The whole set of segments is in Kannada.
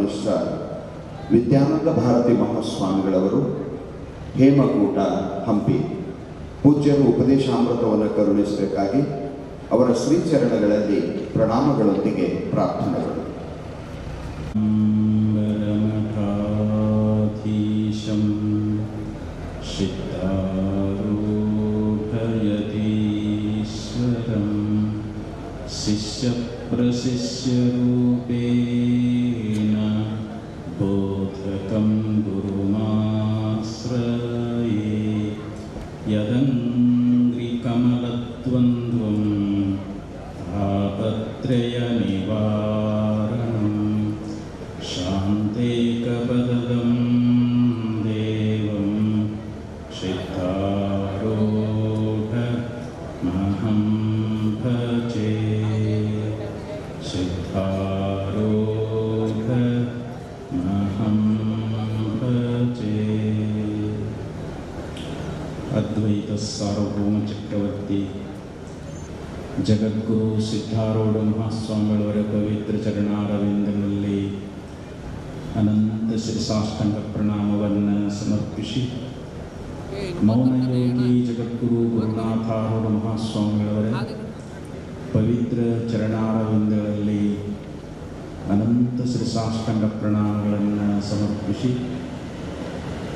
ರಿಜಿಸ್ಟ್ರಾರ್ ವಿದ್ಯಾನಂದ ಭಾರತಿ ಮಹಾಸ್ವಾಮಿಗಳವರು, ಹೇಮಕೂಟ, ಹಂಪಿ ಪೂಜ್ಯರು ಉಪದೇಶಾಮೃತವನ್ನು ಕರುಣಿಸಬೇಕಾಗಿ ಅವರ ಶ್ರೀಚರಣಗಳಲ್ಲಿ ಪ್ರಣಾಮಗಳೊಂದಿಗೆ ಪ್ರಾರ್ಥನೆಗಳು. ಶಿಷ್ಯ ಪ್ರಶಿಷ್ಯ ರೂಪೇಣ ಬೋಧಕಂ ಗುರುಮಾಶ್ರಯೇ ಯದಂಗ್ರಿ ಕಮಲದ್ವಂದ್ವಂ ತಾಪತ್ರಯ ನಿವಾರಣಂ ಶಾಂತೇಕಪದಂ ದೇವಂ ಸಿದ್ಧಾರೂಢ ಮಹಂ ಭಜೆ. ಸಿದ್ಧಾರೂಢ ಮಹಂ ಭಜೆ. ಅದ್ವೈತ ಸಾರ್ವಭೌಮ ಚಕ್ರವರ್ತಿ ಜಗದ್ಗುರು ಸಿದ್ಧಾರೂಢ ಮಹಾಸ್ವಾಮಿಗಳವರ ಪವಿತ್ರ ಚರಣಾರವಿಂದಗಳಲ್ಲಿ ಅನಂತ ಶಿರಸಾಷ್ಟಾಂಗ ಪ್ರಣಾಮವನ್ನು ಸಮರ್ಪಿಸಿ, ಮೌನಯೋಗಿ ಜಗದ್ಗುರು ಗುರುನಾಥಾರೂಢ ಮಹಾಸ್ವಾಮಿಗಳವರ ಪವಿತ್ರ ಚರಣಾರವಿಂದಗಳಲ್ಲಿ ಅನಂತ ಶಿರಸಾಷ್ಟಾಂಗ ಪ್ರಣಾಮಗಳನ್ನು ಸಮರ್ಪಿಸಿ,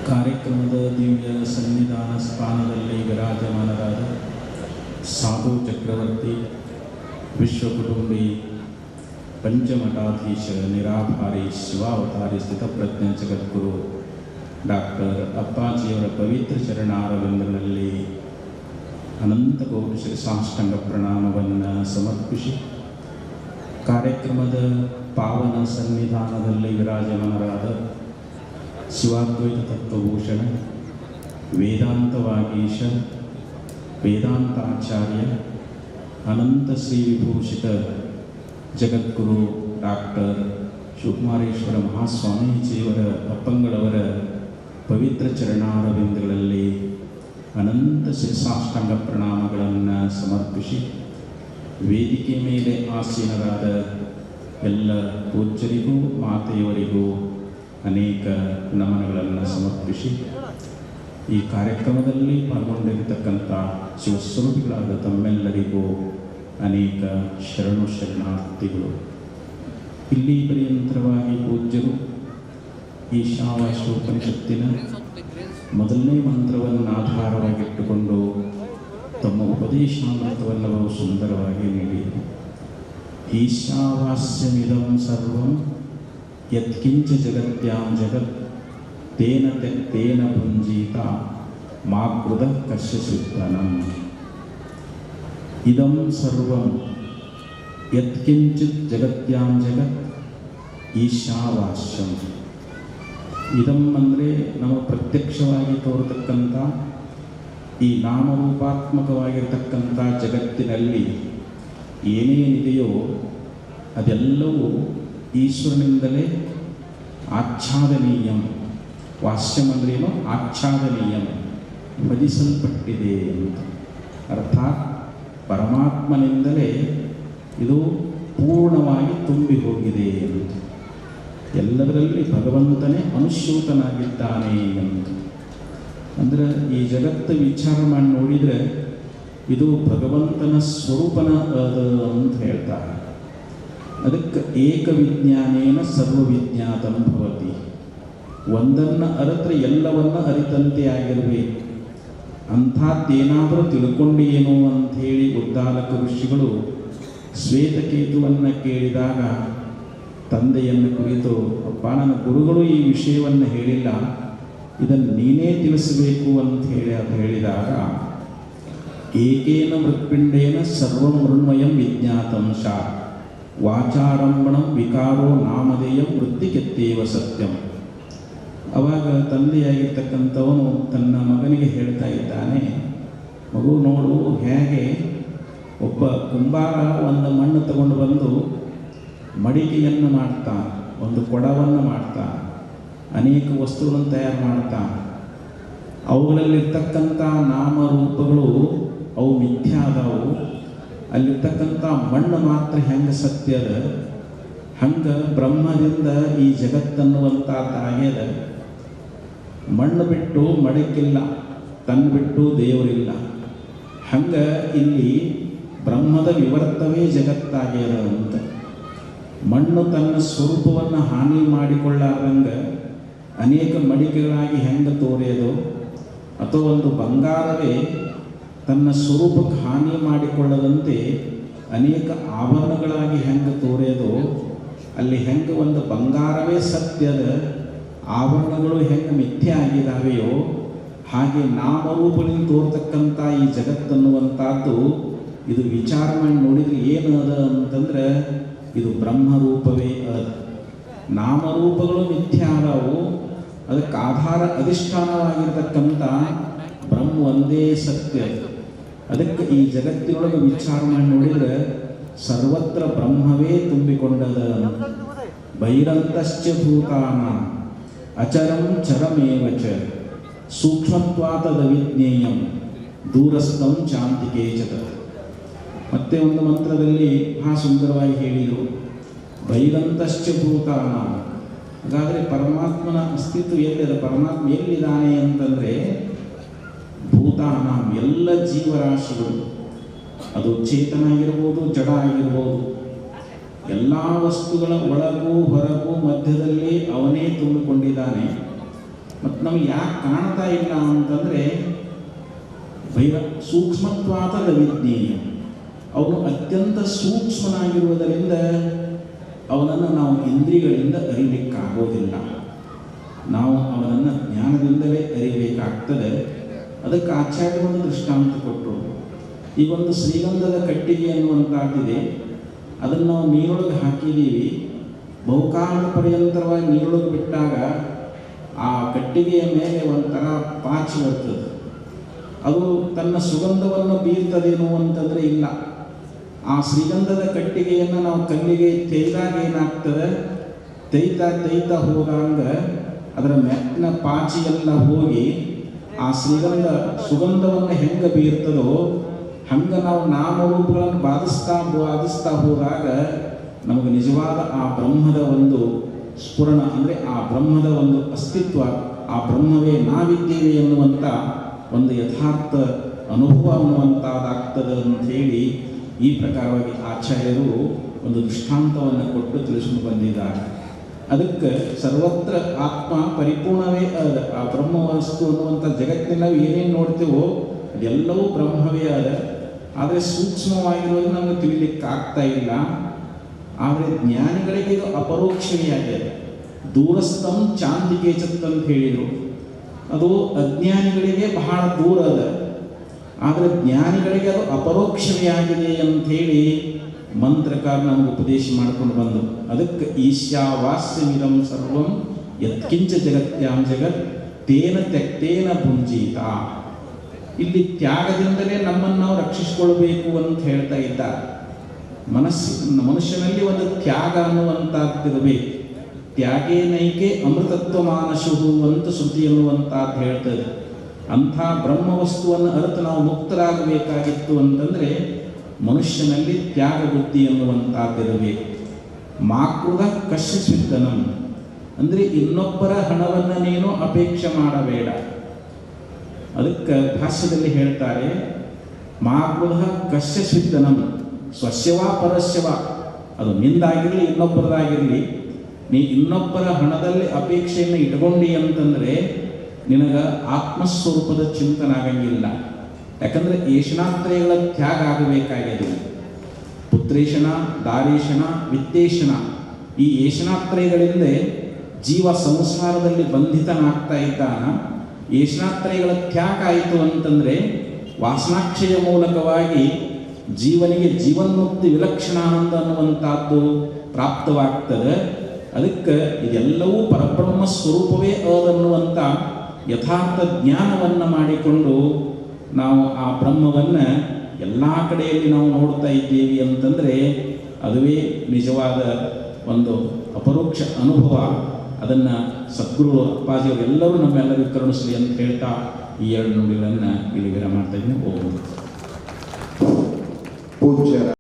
ಕಾರ್ಯಕ್ರಮದ ದಿವ್ಯ ಸನ್ನಿಧಾನ ಸ್ಥಾನದಲ್ಲಿ ವಿರಾಜಮಾನರಾದ ಸಾಧು ಚಕ್ರವರ್ತಿ, ವಿಶ್ವಕುಟುಂಬಿ, ಪಂಚಮಠಾಧೀಶ, ನಿರಾಧಾರಿ, ಶಿವಾವತಾರಿ, ಸ್ಥಿತಪ್ರಜ್ಞ ಜಗದ್ಗುರು ಡಾಕ್ಟರ್ ಅಪ್ಪಾಜಿಯವರ ಪವಿತ್ರ ಚರಣಾರವಿಂದಗಳಲ್ಲಿ ಅನಂತ ಕೋಟಿ ಶಿರಸಾಷ್ಟಾಂಗ ಪ್ರಣಾಮವನ್ನು ಸಮರ್ಪಿಸಿ, ಕಾರ್ಯಕ್ರಮದ ಪಾವನ ಸನ್ನಿಧಾನದಲ್ಲಿ ವಿರಾಜಮಾನರಾದ ಶಿವಾದ್ವೈತ ತತ್ವಭೂಷಣ, ವೇದಾಂತ ವಾಗೀಶ, ವೇದಾಂತಾಚಾರ್ಯ, ಅನಂತ ಶ್ರೀ ವಿಭೂಷಿತ ಜಗದ್ಗುರು ಡಾಕ್ಟರ್ ಶಿವಕುಮಾರೇಶ್ವರ ಮಹಾಸ್ವಾಮೀಜಿಯವರ ಅಪ್ಪಂಗಳವರ ಪವಿತ್ರ ಚರಣಾರವಿಂದಗಳಲ್ಲಿ ಅನಂತ ಶಿರಸಾಷ್ಟಾಂಗ ಪ್ರಣಾಮಗಳನ್ನು ಸಮರ್ಪಿಸಿ, ವೇದಿಕೆ ಮೇಲೆ ಆಸೀನರಾದ ಎಲ್ಲ ಪೂಜ್ಯರಿಗೂ ಮಾತೆಯವರಿಗೂ ಅನೇಕ ನಮನಗಳನ್ನು ಸಮರ್ಪಿಸಿ, ಈ ಕಾರ್ಯಕ್ರಮದಲ್ಲಿ ಪಾಲ್ಗೊಂಡಿರತಕ್ಕಂಥ ಶಿವಸ್ವರೂಪಿಗಳಾದ ತಮ್ಮೆಲ್ಲರಿಗೂ ಅನೇಕ ಶರಣು ಶರಣಾರ್ಥಿಗಳು. ಇಲ್ಲಿ ಪರ್ಯಂತರವಾಗಿ ಪೂಜ್ಯರು ಈಶಾವಾಸ್ಯೋಪನಿಷತ್ತಿನ ಮೊದಲನೇ ಮಂತ್ರವನ್ನು ಆಧಾರವಾಗಿಟ್ಟುಕೊಂಡು ತಮ್ಮ ಉಪದೇಶಾಮೃತವನ್ನು ಬಹು ಸುಂದರವಾಗಿ ನೀಡಿದರು. ಈಶಾವಾಸ್ಯಮಿದಂ ಸರ್ವಂ ಯತ್ಕಿಂಚ ಜಗತ್ಯಾಂ ಜಗತ್ ತೇನ ತೇನ ಭುಂಜೀತ ಮಾಕೃತ ಕಶ್ಯಸುತ್ತನಂ. ಇದಂ ಸರ್ವಂ ಯತ್ಕಿಂಚಿತ್ ಜಗತ್ಯಾಂ ಜಗತ್ ಈಶಾವಾಸ್ಯಂ. ಇದಂ ಅಂದರೆ ನಮ್ಮ ಪ್ರತ್ಯಕ್ಷವಾಗಿ ತೋರತಕ್ಕಂಥ ಈ ನಾಮರೂಪಾತ್ಮಕವಾಗಿರತಕ್ಕಂಥ ಜಗತ್ತಿನಲ್ಲಿ ಏನೇನಿದೆಯೋ ಅದೆಲ್ಲವೂ ಈಶ್ವರನಿಂದಲೇ ಆಚ್ಛಾದನೀಯಂ. ವಾಸ್ಯಂ ಅಂದ್ರೇನು? ಆಚ್ಛಾದನೀಯಂ, ಹೊದಿಸಲ್ಪಟ್ಟಿದೆ ಅಂತ. ಅರ್ಥಾತ್ ಪರಮಾತ್ಮನಿಂದಲೇ ಇದು ಪೂರ್ಣವಾಗಿ ತುಂಬಿ ಹೋಗಿದೆ ಅಂತ. ಎಲ್ಲದರಲ್ಲಿ ಭಗವಂತನೇ ಅನುಶ್ಯೂತನಾಗಿದ್ದಾನೆ ಅಂತ. ಅಂದರೆ ಈ ಜಗತ್ತು ವಿಚಾರ ಮಾಡಿ ನೋಡಿದರೆ ಇದು ಭಗವಂತನ ಸ್ವರೂಪನ ಅಂತ ಹೇಳ್ತಾರೆ. ಅದಕ್ಕೆ ಏಕವಿಜ್ಞಾನೇನ ಸರ್ವವಿಜ್ಞಾತಂ ಭವತಿ. ಒಂದನ್ನು ಅರಿತರೆ ಎಲ್ಲವನ್ನ ಅರಿತಂತೆ ಆಗಿರಬೇಕು. ಅಂಥದ್ದೇನಾದರೂ ತಿಳ್ಕೊಂಡೇನೋ ಅಂಥೇಳಿ ಉದ್ದಾಲಕ ಋಷಿಗಳು ಶ್ವೇತಕೇತುವನ್ನು ಕೇಳಿದಾಗ ತಂದೆಯನ್ನು ಕುರಿತು, ಅಪ್ಪ ನನ್ನ ಗುರುಗಳು ಈ ವಿಷಯವನ್ನು ಹೇಳಿಲ್ಲ, ಇದನ್ನು ನೀನೇ ತಿಳಿಸಬೇಕು ಅಂತ ಹೇಳಿದಾಗ, ಏಕೇನ ಮೃತ್ಪಿಂಡೇನ ಸರ್ವಂ ಮೃಣ್ಮಯಂ ವಿಜ್ಞಾತಂ ಶಾ ವಾಚಾರಂಭಣಂ ವಿಕಾರೋ ನಾಮಧೇಯಂ ವೃತ್ತಿಕೆತ್ತೇವ ಸತ್ಯಂ. ಅವಾಗ ತಂದೆಯಾಗಿರ್ತಕ್ಕಂಥವನು ತನ್ನ ಮಗನಿಗೆ ಹೇಳ್ತಾ ಇದ್ದಾನೆ, ಮಗು ನೋಡು, ಹೇಗೆ ಒಬ್ಬ ಕುಂಬಾರ ಒಂದು ಮಣ್ಣು ತಗೊಂಡು ಬಂದು ಮಡಿಕೆಯನ್ನು ಮಾಡ್ತಾನೆ, ಒಂದು ಕೊಡವನ್ನು ಮಾಡ್ತಾನೆ, ಅನೇಕ ವಸ್ತುಗಳನ್ನು ತಯಾರು ಮಾಡ್ತಾನೆ. ಅವುಗಳಲ್ಲಿರ್ತಕ್ಕಂಥ ನಾಮರೂಪಗಳು ಅವು ಮಿಥ್ಯ ಆದವು. ಅಲ್ಲಿರ್ತಕ್ಕಂಥ ಮಣ್ಣು ಮಾತ್ರ ಹೆಂಗೆ ಸತ್ಯದ, ಹಂಗೆ ಬ್ರಹ್ಮದಿಂದ ಈ ಜಗತ್ತನ್ನುವಂಥದ್ದಾಗ್ಯದ. ಮಣ್ಣು ಬಿಟ್ಟು ಮಡಕ್ಕಿಲ್ಲ, ತನ್ನ ಬಿಟ್ಟು ದೇವರಿಲ್ಲ. ಹಂಗೆ ಇಲ್ಲಿ ಬ್ರಹ್ಮದ ವಿವರ್ತವೇ ಜಗತ್ತಾಗ್ಯದ ಅಂತ. ಮಣ್ಣು ತನ್ನ ಸ್ವರೂಪವನ್ನು ಹಾನಿ ಮಾಡಿಕೊಳ್ಳಾರ್ದಂಗೆ ಅನೇಕ ಮಡಿಕೆಗಳಾಗಿ ಹೆಂಗೆ ತೋರೆಯೋದು, ಅಥವಾ ಒಂದು ಬಂಗಾರವೇ ತನ್ನ ಸ್ವರೂಪಕ್ಕೆ ಹಾನಿ ಮಾಡಿಕೊಳ್ಳದಂತೆ ಅನೇಕ ಆಭರಣಗಳಾಗಿ ಹೆಂಗೆ ತೋರೆಯೋದು, ಅಲ್ಲಿ ಹೆಂಗೆ ಒಂದು ಬಂಗಾರವೇ ಸತ್ಯದ, ಆಭರಣಗಳು ಹೆಂಗೆ ಮಿಥ್ಯೆ ಆಗಿದ್ದಾವೆಯೋ ಹಾಗೆ ನಾಮರೂಪದಿಂದ ತೋರ್ತಕ್ಕಂಥ ಈ ಜಗತ್ತನ್ನುವಂಥದ್ದು ಇದು ವಿಚಾರ ಮಾಡಿ ನೋಡಿದರೆ ಏನು ಅದ ಅಂತಂದ್ರೆ ಇದು ಬ್ರಹ್ಮರೂಪವೇ ಅದ. ನಾಮರೂಪಗಳು ಮಿಥ್ಯ ಆದವು, ಅದಕ್ಕೆ ಆಧಾರ ಅಧಿಷ್ಠಾನವಾಗಿರ್ತಕ್ಕಂಥ ಬ್ರಹ್ಮ ಒಂದೇ ಸತ್ಯ. ಅದಕ್ಕೆ ಈ ಜಗತ್ತಿನೊಳಗೆ ವಿಚಾರ ಮಾಡಿ ನೋಡಿದರೆ ಸರ್ವತ್ರ ಬ್ರಹ್ಮವೇ ತುಂಬಿಕೊಂಡದ. ಬಹಿರಂತಶ್ಚ ಭೂತಾನ ಅಚರಂ ಚರಮೇವ ಚ ಸೂಕ್ಷ್ಮತ್ವಾತದ ವಿಜ್ಞೇಯಂ ದೂರಸ್ಥಂ ಚಾಂತಿಕೆ ಚತ. ಮತ್ತೆ ಒಂದು ಮಂತ್ರದಲ್ಲಿ ಬಹಳ ಸುಂದರವಾಗಿ ಹೇಳಿದರು, ಬಹಿರಂತಶ್ಚ ಭೂತಾನ. ಹಾಗಾದರೆ ಪರಮಾತ್ಮನ ಅಸ್ತಿತ್ವ ಎಲ್ಲಿದೆ, ಪರಮಾತ್ಮ ಎಲ್ಲಿದ್ದಾನೆ ಅಂತಂದರೆ ಭೂತಾನ ಎಲ್ಲ ಜೀವರಾಶಿಗಳು, ಅದು ಚೇತನ ಆಗಿರ್ಬೋದು, ಜಡ ಆಗಿರ್ಬೋದು, ಎಲ್ಲ ವಸ್ತುಗಳ ಒಳಗೂ ಹೊರಗೂ ಮಧ್ಯದಲ್ಲಿ ಅವನೇ ತುಂಬಿಕೊಂಡಿದ್ದಾನೆ. ಮತ್ತು ನಮ್ಗೆ ಯಾಕೆ ಕಾಣ್ತಾ ಇಲ್ಲ ಅಂತಂದರೆ ಸೂಕ್ಷ್ಮತ್ವಾದ ವಿಜ್ಞೇಯ, ಅವನು ಅತ್ಯಂತ ಸೂಕ್ಷ್ಮನಾಗಿರುವುದರಿಂದ ಅವನನ್ನು ನಾವು ಇಂದ್ರಿಯಗಳಿಂದ ಅರಿಲಿಕ್ಕಾಗೋದಿಲ್ಲ. ನಾವು ಅವನನ್ನು ಜ್ಞಾನದಿಂದಲೇ ಅರಿಬೇಕಾಗ್ತದೆ. ಅದಕ್ಕೆ ಆಚಾರ್ಯ ಒಂದು ದೃಷ್ಟಾಂತ ಕೊಟ್ಟರು. ಈಗ ಒಂದು ಶ್ರೀಗಂಧದ ಕಟ್ಟಿಗೆ ಅನ್ನುವಂಥದ್ದಿದೆ, ಅದನ್ನು ನಾವು ನೀರೊಳಗೆ ಹಾಕಿದ್ದೀವಿ. ಬಹುಕಾಲದ ಪರ್ಯಂತರವಾಗಿ ನೀರೊಳಗೆ ಬಿಟ್ಟಾಗ ಆ ಕಟ್ಟಿಗೆಯ ಮೇಲೆ ಒಂಥರ ಪಾಚಿ ಬರ್ತದೆ. ಅದು ತನ್ನ ಸುಗಂಧವನ್ನು ಬೀರ್ತದೇನು ಅಂತಂದರೆ ಇಲ್ಲ. ಆ ಶ್ರೀಗಂಧದ ಕಟ್ಟಿಗೆಯನ್ನು ನಾವು ಕಲ್ಲಿಗೆ ತೆಯ್ದಾಗ ಏನಾಗ್ತದೆ, ತೆಯ್ತಾ ಹೋದಾಗ ಅದರ ಮೆಟ್ಟಿನ ಪಾಚಿ ಎಲ್ಲ ಹೋಗಿ ಆ ಸುಗಂಧವನ್ನು ಹೆಂಗೆ ಬೀರ್ತದೋ ಹಂಗೆ ನಾವು ನಾಮರೂಪಗಳನ್ನು ಬಾಧಿಸ್ತಾ ಹೋದಾಗ ನಮಗೆ ನಿಜವಾದ ಆ ಬ್ರಹ್ಮದ ಒಂದು ಸ್ಫುರಣ, ಅಂದರೆ ಆ ಬ್ರಹ್ಮದ ಒಂದು ಅಸ್ತಿತ್ವ, ಆ ಬ್ರಹ್ಮವೇ ನಾವಿದ್ದೇವೆ ಎನ್ನುವಂಥ ಒಂದು ಯಥಾರ್ಥ ಅನುಭವ ಅನ್ನುವಂಥದ್ದಾಗ್ತದೆ ಅಂಥೇಳಿ ಈ ಪ್ರಕಾರವಾಗಿ ಆಚಾರ್ಯರು ಒಂದು ದೃಷ್ಟಾಂತವನ್ನು ಕೊಟ್ಟು ತಿಳಿಸ್ಕೊಂಡು ಬಂದಿದ್ದಾರೆ. ಅದಕ್ಕೆ ಸರ್ವತ್ರ ಆತ್ಮ ಪರಿಪೂರ್ಣವೇ ಅದ. ಆ ಬ್ರಹ್ಮ ವಸ್ತು ಅನ್ನುವಂಥ ಜಗತ್ತಿನ ನಾವು ಏನೇನು ನೋಡ್ತೇವೋ ಅದೆಲ್ಲವೂ ಬ್ರಹ್ಮವೇ ಅದ. ಆದರೆ ಸೂಕ್ಷ್ಮವಾಗಿರೋದು ನಮಗೆ ತಿಳಿಲಿಕ್ಕೆ ಆಗ್ತಾ ಇಲ್ಲ. ಆದರೆ ಜ್ಞಾನಿಗಳಿಗೆ ಇದು ಅಪರೋಕ್ಷವೇ ಆಗಿದೆ. ದೂರಸ್ಥಂ ಚಾಂದಿಕೆ ಚತ್ ಅಂತ ಹೇಳಿದರು. ಅದು ಅಜ್ಞಾನಿಗಳಿಗೆ ಬಹಳ ದೂರ ಅದ, ಆದರೆ ಜ್ಞಾನಿಗಳಿಗೆ ಅದು ಅಪರೋಕ್ಷವೇ ಆಗಿದೆ ಅಂಥೇಳಿ ಮಂತ್ರಕಾರ ನಮಗೆ ಉಪದೇಶ ಮಾಡ್ಕೊಂಡು ಬಂದು. ಅದಕ್ಕೆ ಈಶಾವಾಸ್ಯಮಿದಂ ಸರ್ವಂ ಯತ್ಕಿಂಚ ಜಗತ್ಯಾಂ ಜಗತ್ ತೇನ ತ್ಯಕ್ತೇನ ಭುಂಜೀತ. ಇಲ್ಲಿ ತ್ಯಾಗದಿಂದಲೇ ನಮ್ಮನ್ನು ನಾವು ರಕ್ಷಿಸಿಕೊಳ್ಬೇಕು ಅಂತ ಹೇಳ್ತಾ ಇದ್ದಾರೆ. ಮನುಷ್ಯನಲ್ಲಿ ಒಂದು ತ್ಯಾಗ ಅನ್ನುವಂಥದ್ದಿರಬೇಕು. ತ್ಯಾಗೇನೈಕೆ ಅಮೃತತ್ವ ಮಾನಶುಹು ಅಂತ ಶ್ರುತಿ ಅನ್ನುವಂಥದ್ದು ಹೇಳ್ತದೆ. ಅಂಥ ಬ್ರಹ್ಮವಸ್ತುವನ್ನು ಅರಿತು ನಾವು ಮುಕ್ತರಾಗಬೇಕಾಗಿತ್ತು ಅಂತಂದರೆ ಮನುಷ್ಯನಲ್ಲಿ ತ್ಯಾಗ ಬುದ್ಧಿ ಅನ್ನುವಂಥದ್ದಿರಬೇಕು. ಮಾಕೃದ ಕಶ್ಯಸ್ವಿದ್ದನಂ ಅಂದರೆ ಇನ್ನೊಬ್ಬರ ಹಣವನ್ನು ನೀನು ಅಪೇಕ್ಷೆ ಮಾಡಬೇಡ. ಅದಕ್ಕೆ ಭಾಷ್ಯದಲ್ಲಿ ಹೇಳ್ತಾರೆ, ಮಾಕೃದ ಕಶ್ಯಸ್ವಿದ್ದನಂ ಸ್ವಸ್ಯವ ಪರಸ್ಯವ, ಅದು ನಿಂದಾಗಿರಲಿ ಇನ್ನೊಬ್ಬರದಾಗಿರಲಿ, ನೀ ಇನ್ನೊಬ್ಬರ ಹಣದಲ್ಲಿ ಅಪೇಕ್ಷೆಯನ್ನು ಇಟ್ಕೊಂಡಿ ಅಂತಂದರೆ ನಿನಗೆ ಆತ್ಮಸ್ವರೂಪದ ಚಿಂತನೆ ಆಗಂಗಿಲ್ಲ. ಯಾಕಂದರೆ ಏಷಣಾತ್ರಯಗಳ ತ್ಯಾಗ ಆಗಬೇಕಾಗಿದೆ. ಪುತ್ರೇಶನ, ದಾರೇಶನ, ವಿತ್ತೇಶನ, ಈ ಏಷಣಾತ್ರಯಗಳಿಂದ ಜೀವ ಸಂಸಾರದಲ್ಲಿ ಬಂಧಿತನಾಗ್ತಾ ಇದ್ದಾನ. ಏಷಣಾತ್ರಯಗಳ ತ್ಯಾಗ ಆಯಿತು ಅಂತಂದರೆ ವಾಸನಾಕ್ಷಯ ಮೂಲಕವಾಗಿ ಜೀವನಿಗೆ ಜೀವನ್ಮುಕ್ತಿ ವಿಲಕ್ಷಣಾನಂದ ಅನ್ನುವಂಥದ್ದು ಪ್ರಾಪ್ತವಾಗ್ತದೆ. ಅದಕ್ಕೆ ಇದೆಲ್ಲವೂ ಪರಬ್ರಹ್ಮ ಸ್ವರೂಪವೇ ಅದನ್ನುವಂಥ ಯಥಾರ್ಥ ಜ್ಞಾನವನ್ನು ಮಾಡಿಕೊಂಡು ನಾವು ಆ ಬ್ರಹ್ಮವನ್ನು ಎಲ್ಲ ಕಡೆಯಲ್ಲಿ ನಾವು ನೋಡ್ತಾ ಇದ್ದೀವಿ ಅಂತಂದರೆ ಅದುವೇ ನಿಜವಾದ ಒಂದು ಅಪರೋಕ್ಷ ಅನುಭವ. ಅದನ್ನು ಸದ್ಗುರು ಅಪ್ಪಾಜಿಯವರೆಲ್ಲರೂ ನಮ್ಮೆಲ್ಲರಿಗೂ ಕರುಣಿಸಲಿ ಅಂತ ಹೇಳ್ತಾ ಈ ಎರಡು ನುಡಿಗಳನ್ನು ಇಲ್ಲಿ ವಿರಾಮ ಮಾಡ್ತಾ ಇದ್ದೀನಿ. ಪೂಜ್ಯ